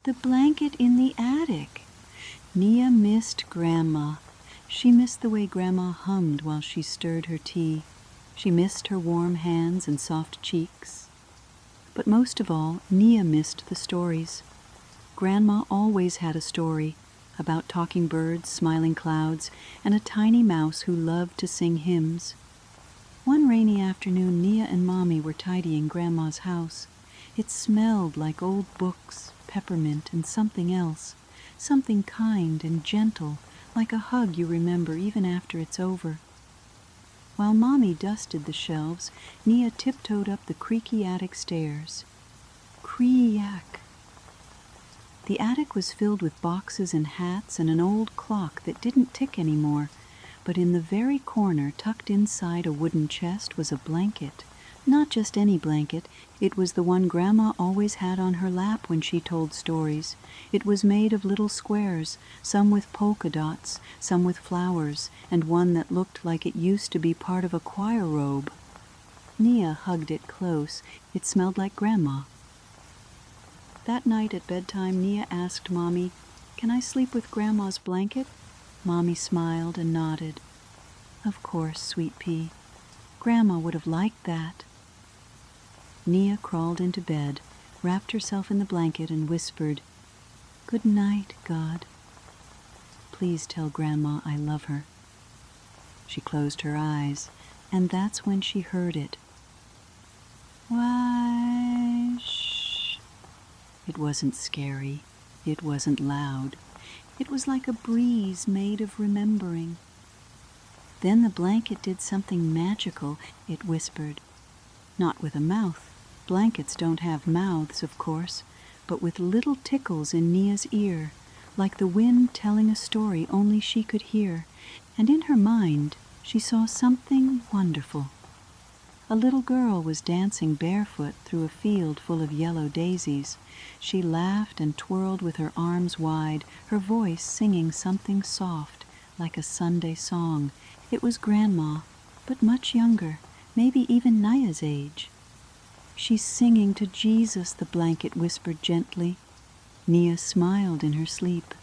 The blanket in the attic! Nia missed Grandma. She missed the way Grandma hummed while she stirred her tea. She missed her warm hands and soft cheeks. But most of all, Nia missed the stories. Grandma always had a story about talking birds, smiling clouds, and a tiny mouse who loved to sing hymns. One rainy afternoon, Nia and Mommy were tidying Grandma's house. It smelled like old books, peppermint, and something else, something kind and gentle, like a hug you remember even after it's over. While Mommy dusted the shelves, Nia tiptoed up the creaky attic stairs. Creak! The attic was filled with boxes and hats and an old clock that didn't tick anymore, but in the very corner, tucked inside a wooden chest, was a blanket. Not just any blanket, it was the one Grandma always had on her lap when she told stories. It was made of little squares, some with polka dots, some with flowers, and one that looked like it used to be part of a choir robe. Nia hugged it close. It smelled like Grandma. That night at bedtime, Nia asked Mommy, "Can I sleep with Grandma's blanket?" Mommy smiled and nodded. "Of course, sweet pea. Grandma would have liked that." Nia crawled into bed, wrapped herself in the blanket, and whispered, "Good night, God. Please tell Grandma I love her." She closed her eyes, and that's when she heard it. Why, shh. It wasn't scary. It wasn't loud. It was like a breeze made of remembering. Then the blanket did something magical. It whispered. Not with a mouth. Blankets don't have mouths, of course, but with little tickles in Nia's ear, like the wind telling a story only she could hear, and in her mind she saw something wonderful. A little girl was dancing barefoot through a field full of yellow daisies. She laughed and twirled with her arms wide, her voice singing something soft, like a Sunday song. It was Grandma, but much younger, maybe even Nia's age. "She's singing to Jesus," the blanket whispered gently. Nia smiled in her sleep.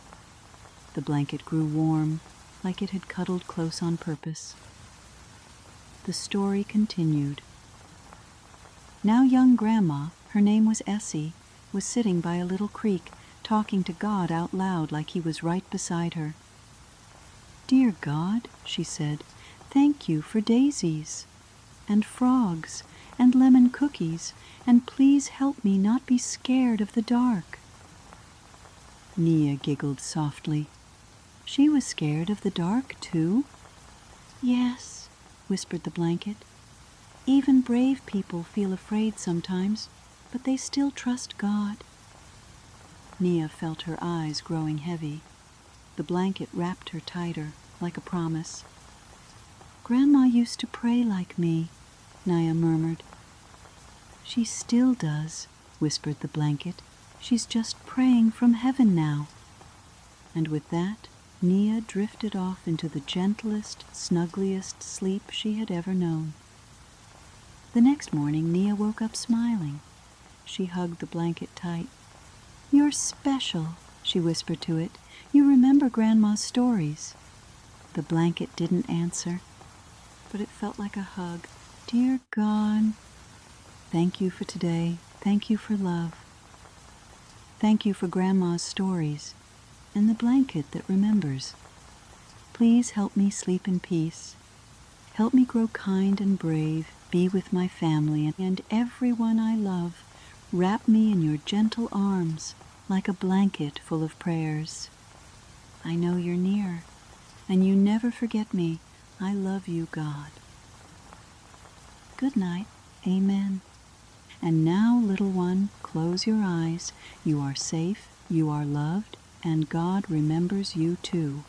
The blanket grew warm, like it had cuddled close on purpose. The story continued. Now young Grandma, her name was Essie, was sitting by a little creek, talking to God out loud like he was right beside her. "Dear God," she said, "thank you for daisies, and frogs, and lemon cookies, and please help me not be scared of the dark." Nia giggled softly. She was scared of the dark, too. "Yes," whispered the blanket. "Even brave people feel afraid sometimes, but they still trust God." Nia felt her eyes growing heavy. The blanket wrapped her tighter, like a promise. "Grandma used to pray like me," Nia murmured. "She still does," whispered the blanket. "She's just praying from heaven now." And with that, Nia drifted off into the gentlest, snuggliest sleep she had ever known. The next morning, Nia woke up smiling. She hugged the blanket tight. "You're special," she whispered to it. "You remember Grandma's stories." The blanket didn't answer, but it felt like a hug. "Dear God, thank you for today. Thank you for love. Thank you for Grandma's stories and the blanket that remembers. Please help me sleep in peace. Help me grow kind and brave, be with my family and everyone I love. Wrap me in your gentle arms like a blanket full of prayers. I know you're near, and you never forget me. I love you, God." Good night. Amen. And now, little one, close your eyes. You are safe, you are loved, and God remembers you too.